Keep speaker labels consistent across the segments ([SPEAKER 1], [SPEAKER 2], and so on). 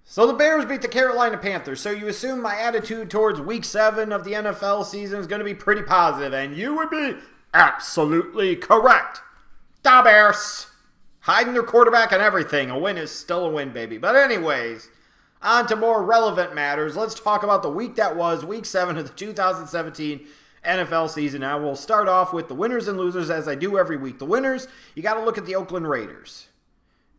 [SPEAKER 1] So the Bears beat the Carolina Panthers, so you assume my attitude towards Week 7 of the NFL season is going to be pretty positive, and you would be absolutely correct. The Bears hiding their quarterback and everything. A win is still a win, baby. But anyways, on to more relevant matters. Let's talk about the week that was, Week 7 of the 2017 NFL season. Now we'll start off with the winners and losers as I do every week. The winners, you got to look at the Oakland Raiders.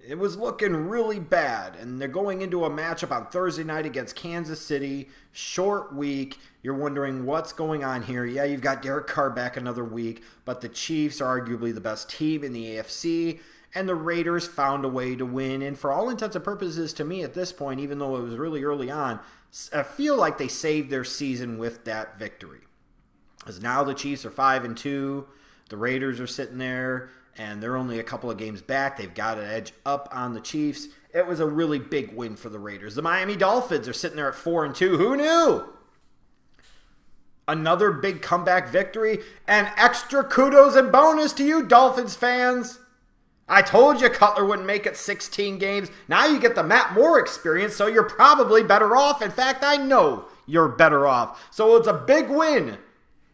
[SPEAKER 1] It was looking really bad, and they're going into a matchup on Thursday night against Kansas City. Short week. You're wondering what's going on here. Yeah, you've got Derek Carr back another week, but the Chiefs are arguably the best team in the AFC, and the Raiders found a way to win. And for all intents and purposes, to me at this point, even though it was really early on, I feel like they saved their season with that victory. Because now the Chiefs are 5-2. The Raiders are sitting there, and they're only a couple of games back. They've got an edge up on the Chiefs. It was a really big win for the Raiders. The Miami Dolphins are sitting there at 4-2. Who knew? Another big comeback victory. And extra kudos and bonus to you, Dolphins fans. I told you Cutler wouldn't make it 16 games. Now you get the Matt Moore experience, so you're probably better off. In fact, I know you're better off. So it's a big win.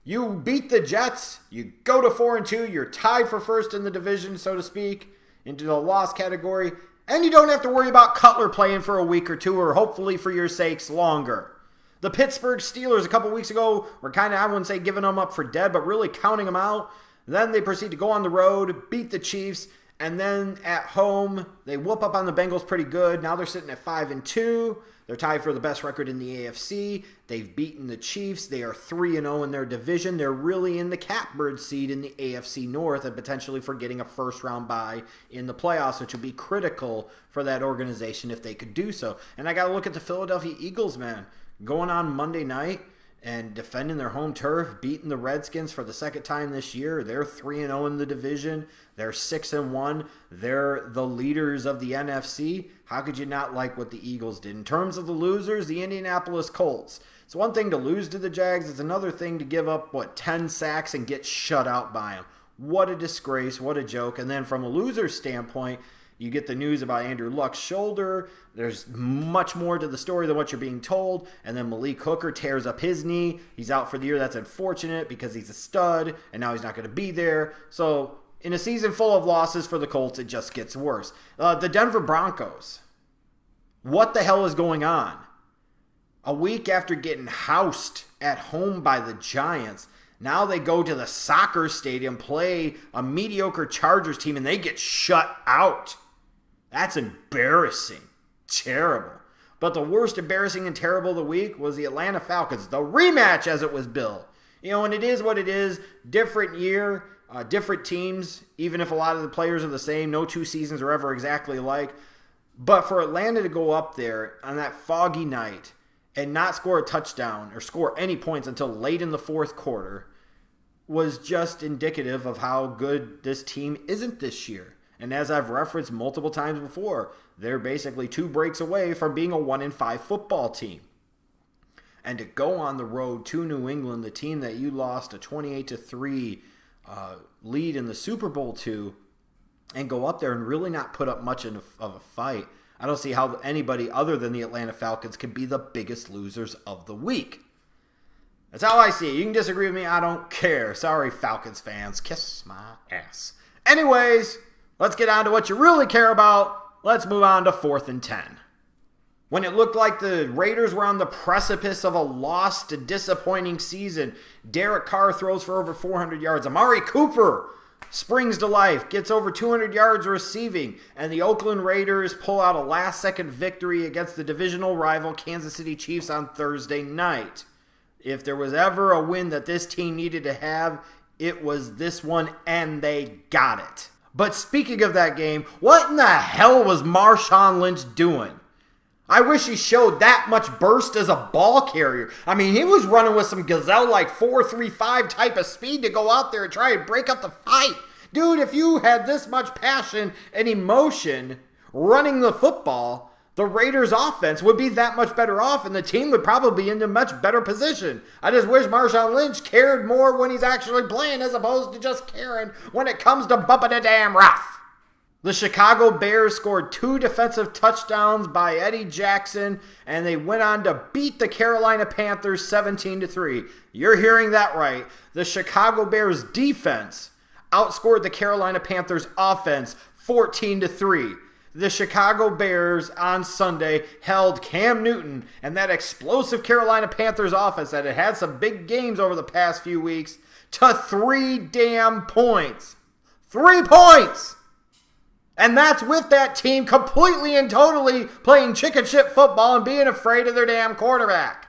[SPEAKER 1] You beat the Jets, you go to 4-2, you're tied for first in the division, so to speak, into the loss category, and you don't have to worry about Cutler playing for a week or two, or hopefully for your sakes, longer. The Pittsburgh Steelers a couple weeks ago were kind of, I wouldn't say giving them up for dead, but really counting them out. Then they proceed to go on the road, beat the Chiefs, and then at home, they whoop up on the Bengals pretty good. Now they're sitting at 5-2. They're tied for the best record in the AFC. They've beaten the Chiefs. They are 3-0 in their division. They're really in the catbird seat in the AFC North and potentially for getting a first-round bye in the playoffs, which would be critical for that organization if they could do so. And I got to look at the Philadelphia Eagles, man. Going on Monday night and defending their home turf, beating the Redskins for the second time this year. They're 3-0 in the division. They're 6-1. They're the leaders of the NFC. How could you not like what the Eagles did? In terms of the losers, the Indianapolis Colts. It's one thing to lose to the Jags. It's another thing to give up, 10 sacks and get shut out by them. What a disgrace. What a joke. And then from a loser's standpoint, you get the news about Andrew Luck's shoulder. There's much more to the story than what you're being told. And then Malik Hooker tears up his knee. He's out for the year. That's unfortunate because he's a stud, and now he's not going to be there. So in a season full of losses for the Colts, it just gets worse. The Denver Broncos. What the hell is going on? A week after getting housed at home by the Giants, now they go to the soccer stadium, play a mediocre Chargers team, and they get shut out. That's embarrassing. Terrible. But the worst embarrassing and terrible of the week was the Atlanta Falcons. The rematch, as it was billed. And it is what it is. Different year, different teams, even if a lot of the players are the same. No two seasons are ever exactly alike. But for Atlanta to go up there on that foggy night and not score a touchdown or score any points until late in the fourth quarter was just indicative of how good this team isn't this year. And as I've referenced multiple times before, they're basically 2 breaks away from being a 1-5 football team. And to go on the road to New England, the team that you lost a 28-3 lead in the Super Bowl to, and go up there and really not put up much of a fight, I don't see how anybody other than the Atlanta Falcons can be the biggest losers of the week. That's how I see it. You can disagree with me. I don't care. Sorry, Falcons fans. Kiss my ass. Anyways, let's get on to what you really care about. Let's move on to 4th and 10. When it looked like the Raiders were on the precipice of a lost, disappointing season, Derek Carr throws for over 400 yards. Amari Cooper springs to life, gets over 200 yards receiving, and the Oakland Raiders pull out a last-second victory against the divisional rival Kansas City Chiefs on Thursday night. If there was ever a win that this team needed to have, it was this one, and they got it. But speaking of that game, what in the hell was Marshawn Lynch doing? I wish he showed that much burst as a ball carrier. I mean, he was running with some gazelle-like 4.35 type of speed to go out there and try and break up the fight. Dude, if you had this much passion and emotion running the football, the Raiders' offense would be that much better off, and the team would probably be in a much better position. I just wish Marshawn Lynch cared more when he's actually playing as opposed to just caring when it comes to bumping a damn rough. The Chicago Bears scored 2 defensive touchdowns by Eddie Jackson, and they went on to beat the Carolina Panthers 17-3. You're hearing that right. The Chicago Bears defense outscored the Carolina Panthers offense 14-3. The Chicago Bears on Sunday held Cam Newton and that explosive Carolina Panthers offense that had had some big games over the past few weeks to 3 damn points. 3 points! And that's with that team completely and totally playing chicken shit football and being afraid of their damn quarterback.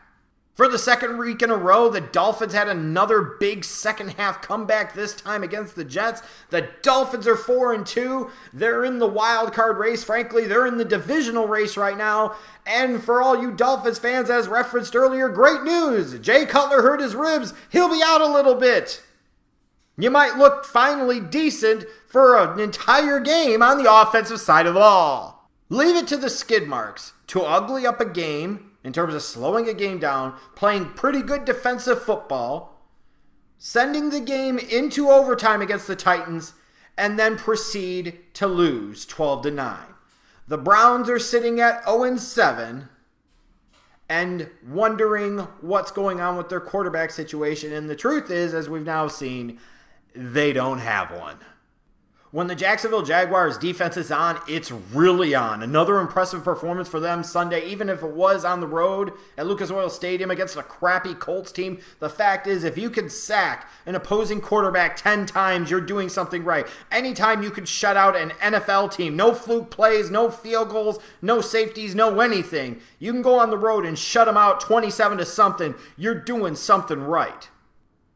[SPEAKER 1] For the second week in a row, the Dolphins had another big second half comeback, this time against the Jets. The Dolphins are 4-2. They're in the wild card race. Frankly, they're in the divisional race right now. And for all you Dolphins fans, as referenced earlier, great news. Jay Cutler hurt his ribs. He'll be out a little bit. You might look finally decent for an entire game on the offensive side of the ball. Leave it to the skid marks to ugly up a game in terms of slowing a game down, playing pretty good defensive football, sending the game into overtime against the Titans, and then proceed to lose 12-9. The Browns are sitting at 0-7 and wondering what's going on with their quarterback situation. And the truth is, as we've now seen, they don't have one. When the Jacksonville Jaguars defense is on, it's really on. Another impressive performance for them Sunday, even if it was on the road at Lucas Oil Stadium against a crappy Colts team. The fact is, if you can sack an opposing quarterback 10 times, you're doing something right. Anytime you can shut out an NFL team, no fluke plays, no field goals, no safeties, no anything. You can go on the road and shut them out 27-something. You're doing something right.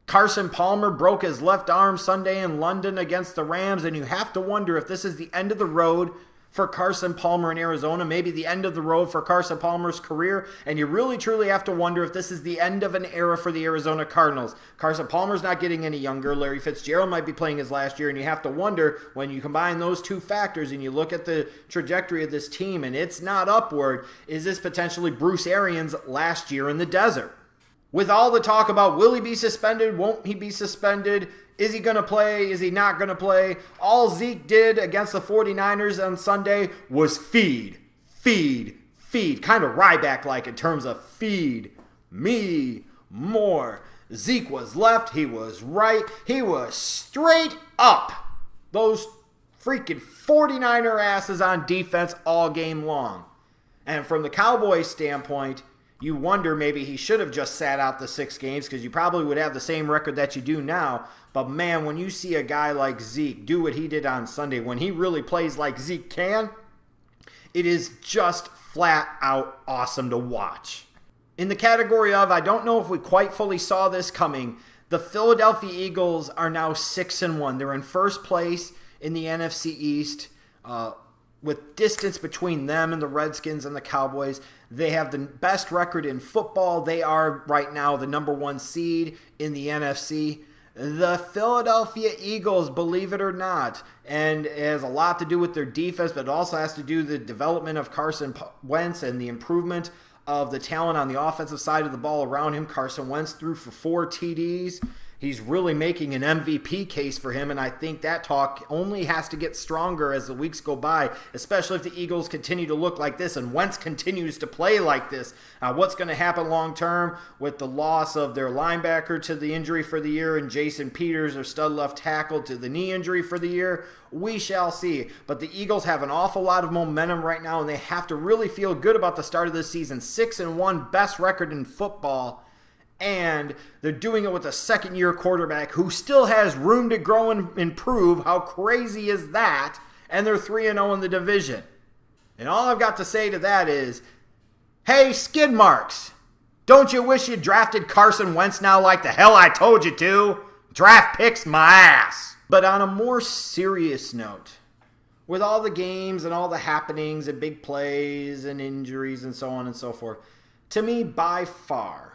[SPEAKER 1] Carson Palmer broke his left arm Sunday in London against the Rams, and you have to wonder if this is the end of the road for Carson Palmer in Arizona, maybe the end of the road for Carson Palmer's career, and you really truly have to wonder if this is the end of an era for the Arizona Cardinals. Carson Palmer's not getting any younger. Larry Fitzgerald might be playing his last year, and you have to wonder when you combine those two factors and you look at the trajectory of this team and it's not upward, is this potentially Bruce Arians' last year in the desert? With all the talk about will he be suspended, won't he be suspended, is he going to play, is he not going to play, all Zeke did against the 49ers on Sunday was feed, kind of Ryback-like in terms of feed me more. Zeke was left, he was right, he was straight up. Those freaking 49er asses on defense all game long. And from the Cowboys standpoint, you wonder maybe he should have just sat out the 6 games because you probably would have the same record that you do now. But man, when you see a guy like Zeke do what he did on Sunday, when he really plays like Zeke can, it is just flat out awesome to watch. In the category of, I don't know if we quite fully saw this coming, the Philadelphia Eagles are now 6-1. They're in first place in the NFC East. With distance between them and the Redskins and the Cowboys. They have the best record in football. They are right now the #1 seed in the NFC. The Philadelphia Eagles, believe it or not, and it has a lot to do with their defense, but it also has to do with the development of Carson Wentz and the improvement of the talent on the offensive side of the ball around him. Carson Wentz threw for 4 TDs. He's really making an MVP case for him, and I think that talk only has to get stronger as the weeks go by, especially if the Eagles continue to look like this and Wentz continues to play like this. What's going to happen long-term with the loss of their linebacker to the injury for the year and Jason Peters, their stud left tackle, to the knee injury for the year? We shall see. But the Eagles have an awful lot of momentum right now, and they have to really feel good about the start of this season. 6-1, best record in football. And they're doing it with a second-year quarterback who still has room to grow and improve. How crazy is that? And they're 3-0 in the division. And all I've got to say to that is, hey, skid marks, don't you wish you drafted Carson Wentz now like the hell I told you to? Draft picks my ass. But on a more serious note, with all the games and all the happenings and big plays and injuries and so on and so forth, to me, by far,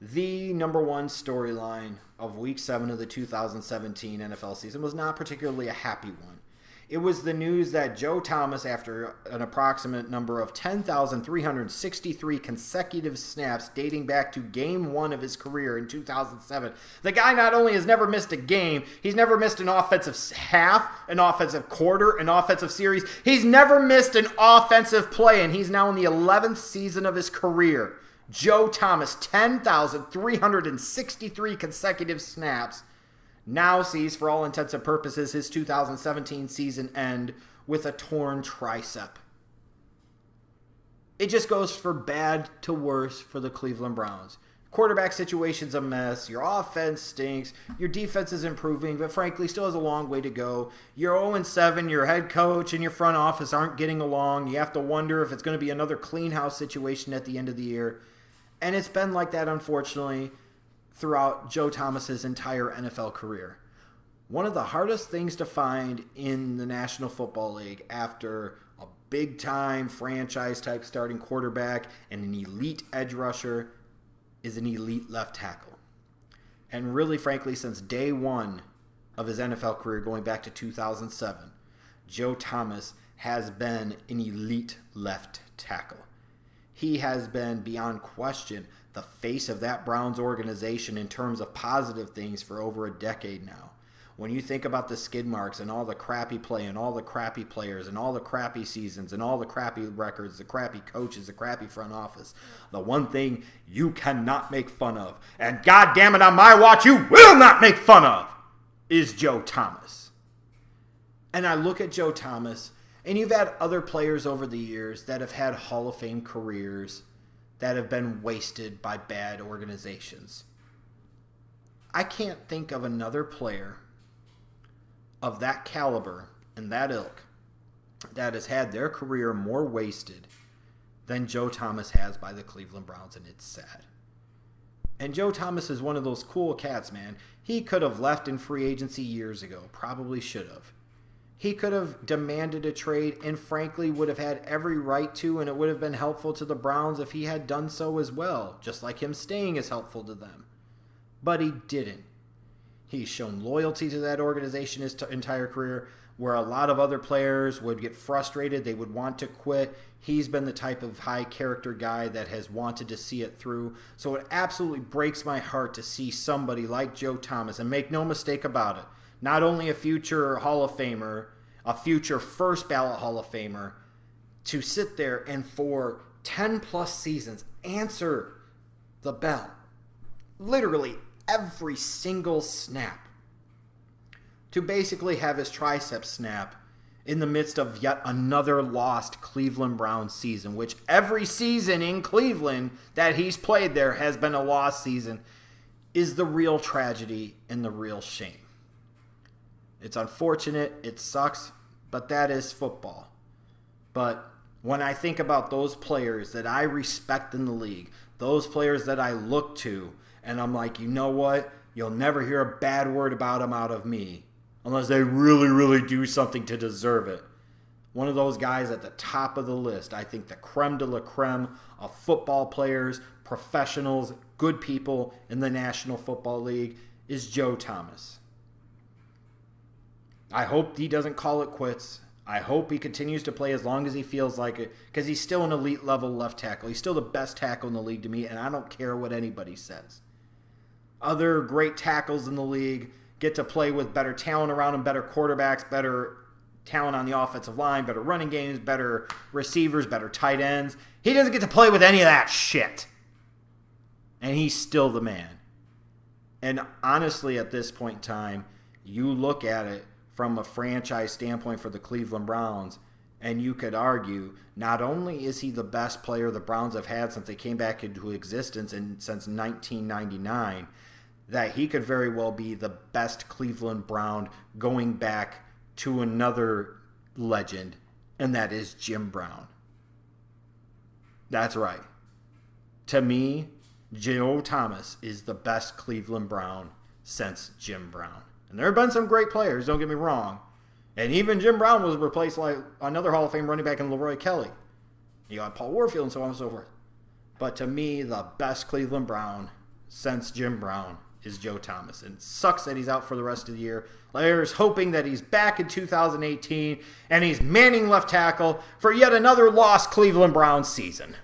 [SPEAKER 1] the #1 storyline of Week 7 of the 2017 NFL season was not particularly a happy one. It was the news that Joe Thomas, after an approximate number of 10,363 consecutive snaps dating back to Game 1 of his career in 2007, the guy not only has never missed a game, he's never missed an offensive half, an offensive quarter, an offensive series. He's never missed an offensive play, and he's now in the 11th season of his career. Joe Thomas, 10,363 consecutive snaps, now sees, for all intents and purposes, his 2017 season end with a torn tricep. It just goes from bad to worse for the Cleveland Browns. Quarterback situation's a mess. Your offense stinks. Your defense is improving, but frankly still has a long way to go. You're 0-7. Your head coach and your front office aren't getting along. You have to wonder if it's going to be another clean house situation at the end of the year. And it's been like that, unfortunately, throughout Joe Thomas's entire NFL career. One of the hardest things to find in the National Football League after a big-time franchise-type starting quarterback and an elite edge rusher is an elite left tackle. And really, frankly, since day one of his NFL career, going back to 2007, Joe Thomas has been an elite left tackle. He has been, beyond question, the face of that Browns organization in terms of positive things for over a decade now. When you think about the skid marks and all the crappy play and all the crappy players and all the crappy seasons and all the crappy records, the crappy coaches, the crappy front office, the one thing you cannot make fun of, and God damn it, on my watch you will not make fun of, is Joe Thomas. And I look at Joe Thomas, and you've had other players over the years that have had Hall of Fame careers that have been wasted by bad organizations. I can't think of another player of that caliber and that ilk that has had their career more wasted than Joe Thomas has by the Cleveland Browns, and it's sad. And Joe Thomas is one of those cool cats, man. He could have left in free agency years ago, probably should have. He could have demanded a trade and frankly would have had every right to, and it would have been helpful to the Browns if he had done so as well, just like him staying is helpful to them. But he didn't. He's shown loyalty to that organization his entire career, where a lot of other players would get frustrated, they would want to quit. He's been the type of high character guy that has wanted to see it through. So it absolutely breaks my heart to see somebody like Joe Thomas, and make no mistake about it, not only a future Hall of Famer, a future first ballot Hall of Famer, to sit there and for 10 plus seasons answer the bell. Literally every single snap. To basically have his tricep snap in the midst of yet another lost Cleveland Browns season, which every season in Cleveland that he's played there has been a lost season, is the real tragedy and the real shame. It's unfortunate, it sucks, but that is football. But when I think about those players that I respect in the league, those players that I look to, and I'm like, you know what? You'll never hear a bad word about them out of me, unless they really, really do something to deserve it. One of those guys at the top of the list, I think the creme de la creme of football players, professionals, good people in the National Football League, is Joe Thomas. I hope he doesn't call it quits. I hope he continues to play as long as he feels like it, because he's still an elite level left tackle. He's still the best tackle in the league to me, and I don't care what anybody says. Other great tackles in the league get to play with better talent around them, better quarterbacks, better talent on the offensive line, better running games, better receivers, better tight ends. He doesn't get to play with any of that shit. And he's still the man. And honestly, at this point in time, you look at it from a franchise standpoint for the Cleveland Browns, and you could argue not only is he the best player the Browns have had since they came back into existence since 1999, that he could very well be the best Cleveland Brown going back to another legend, and that is Jim Brown. That's right. To me, Joe Thomas is the best Cleveland Brown since Jim Brown. And there have been some great players, don't get me wrong. And even Jim Brown was replaced by another Hall of Fame running back in Leroy Kelly. You got Paul Warfield and so on and so forth. But to me, the best Cleveland Brown since Jim Brown is Joe Thomas. And it sucks that he's out for the rest of the year. There's hoping that he's back in 2018 and he's manning left tackle for yet another lost Cleveland Browns season.